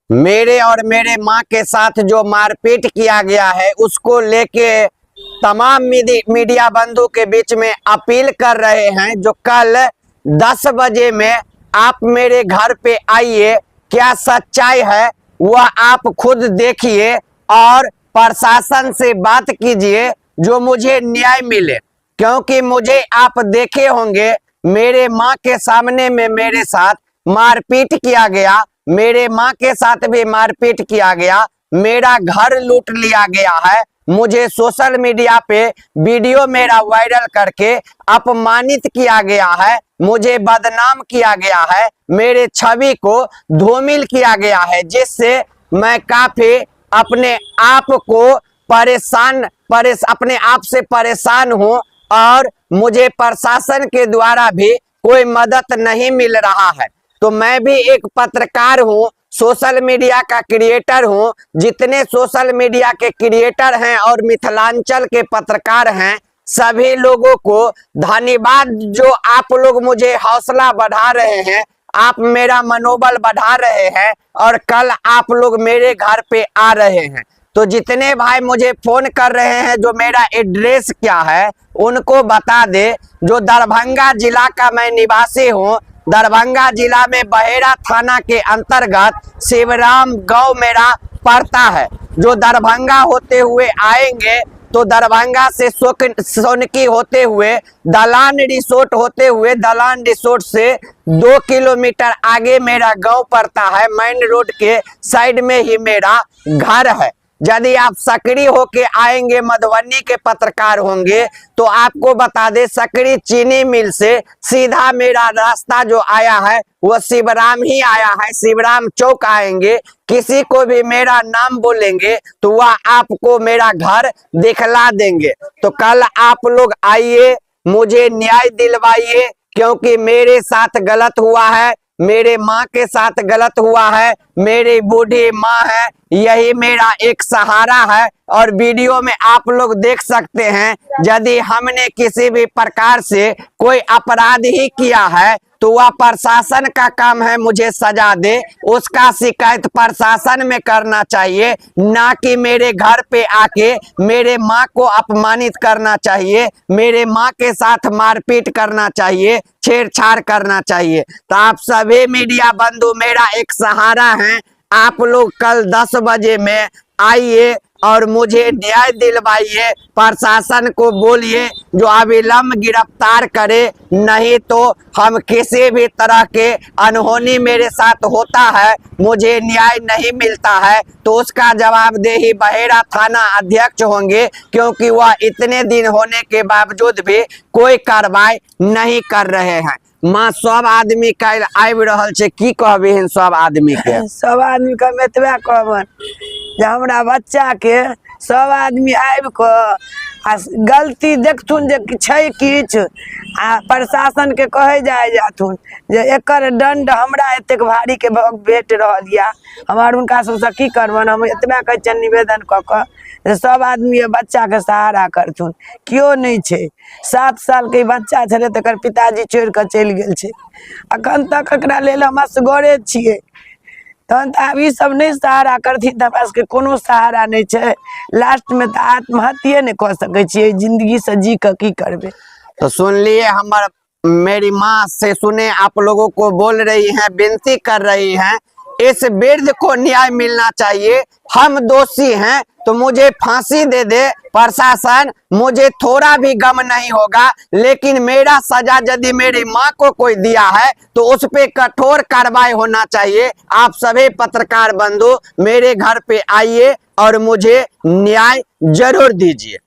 मेरे और मेरे माँ के साथ जो मारपीट किया गया है उसको लेके तमाम मीडिया बंधु के बीच में अपील कर रहे हैं। जो कल 10 बजे में आप मेरे घर पे आइए, क्या सच्चाई है वह आप खुद देखिए और प्रशासन से बात कीजिए जो मुझे न्याय मिले। क्योंकि मुझे आप देखे होंगे मेरे माँ के सामने में मेरे साथ मारपीट किया गया, मेरे माँ के साथ भी मारपीट किया गया, मेरा घर लूट लिया गया है, मुझे सोशल मीडिया पे वीडियो मेरा वायरल करके अपमानित किया गया है, मुझे बदनाम किया गया है, मेरे छवि को धूमिल किया गया है, जिससे मैं काफी अपने आप को अपने आप से परेशान हूँ और मुझे प्रशासन के द्वारा भी कोई मदद नहीं मिल रहा है। तो मैं भी एक पत्रकार हूँ, सोशल मीडिया का क्रिएटर हूँ। जितने सोशल मीडिया के क्रिएटर हैं और मिथिलांचल के पत्रकार हैं, सभी लोगों को धन्यवाद जो आप लोग मुझे हौसला बढ़ा रहे हैं, आप मेरा मनोबल बढ़ा रहे हैं और कल आप लोग मेरे घर पे आ रहे हैं। तो जितने भाई मुझे फोन कर रहे हैं जो मेरा एड्रेस क्या है उनको बता दे। जो दरभंगा जिला का मैं निवासी हूँ, दरभंगा जिला में बहेड़ा थाना के अंतर्गत शिवराम गांव मेरा पड़ता है। जो दरभंगा होते हुए आएंगे तो दरभंगा से सोनकी होते हुए दलान रिसोर्ट होते हुए दलान रिसोर्ट से 2 किलोमीटर आगे मेरा गांव पड़ता है। मेन रोड के साइड में ही मेरा घर है। यदि आप सकरी होके आएंगे, मधुबनी के पत्रकार होंगे तो आपको बता दे सकरी चीनी मिल से सीधा मेरा रास्ता जो आया है वह शिवराम ही आया है। शिवराम चौक आएंगे, किसी को भी मेरा नाम बोलेंगे तो वह आपको मेरा घर दिखला देंगे। तो कल आप लोग आइए, मुझे न्याय दिलवाइए, क्योंकि मेरे साथ गलत हुआ है, मेरे माँ के साथ गलत हुआ है, मेरी बूढ़ी माँ है, यही मेरा एक सहारा है। और वीडियो में आप लोग देख सकते हैं, यदि हमने किसी भी प्रकार से कोई अपराध ही किया है तो वह प्रशासन का काम है मुझे सजा दे, उसका शिकायत प्रशासन में करना चाहिए, ना कि मेरे घर पे आके मेरे माँ को अपमानित करना चाहिए, मेरे माँ के साथ मारपीट करना चाहिए, छेड़छाड़ करना चाहिए। तो आप सभी मीडिया बंधु मेरा एक सहारा हैं, आप लोग कल 10 बजे में आइए और मुझे न्याय दिलवाइए। प्रशासन को बोलिए जो अविलंब गिरफ्तार करे, नहीं तो हम किसी भी तरह के अनहोनी मेरे साथ होता है, मुझे न्याय नहीं मिलता है तो उसका जवाबदेही बहेड़ा थाना अध्यक्ष होंगे, क्योंकि वह इतने दिन होने के बावजूद भी कोई कार्रवाई नहीं कर रहे हैं। माँ सब आदमी कल आबि रहल छै, की कहबिहिन सब आदमी के? सब आदमी के एतबे कहबन जे हमरा बच्चा के सब आदमी आबि कऽ आ गलती देखथुन जे छै किछु आ प्रशासन के कहे जाथुन जे एकर दंड हमरा एतेक भारी के भेट रहल या, हमर हुनका सबसे की करबन। हम एतबे कहै छियनि निवेदन कऽ कऽ सब आदमी बच्चा के सहारा करथुन। क्यों नहीं छै, 7 साल के बच्चा छले तकर पिताजी छोड़ के चलि गेल छै, अखन तक एकरा लेल हम असगरे छियै। तहन तो अब सब नहीं सहारा करथिन तो हमरा सबके कोनो सहारा नहीं है। लास्ट में तो आत्महत्या नहीं कर सके छियै, जिंदगी से जी के की करबे। तो सुन लिए, मेरी माँ से सुने, आप लोगों को बोल रही हैं, विनती कर रही हैं, इस वृद्ध को न्याय मिलना चाहिए। हम दोषी हैं तो मुझे फांसी दे दे प्रशासन, मुझे थोड़ा भी गम नहीं होगा, लेकिन मेरा सजा यदि मेरी माँ को कोई दिया है तो उस पे कठोर कार्रवाई होना चाहिए। आप सभी पत्रकार बंधु मेरे घर पे आइए और मुझे न्याय जरूर दीजिए।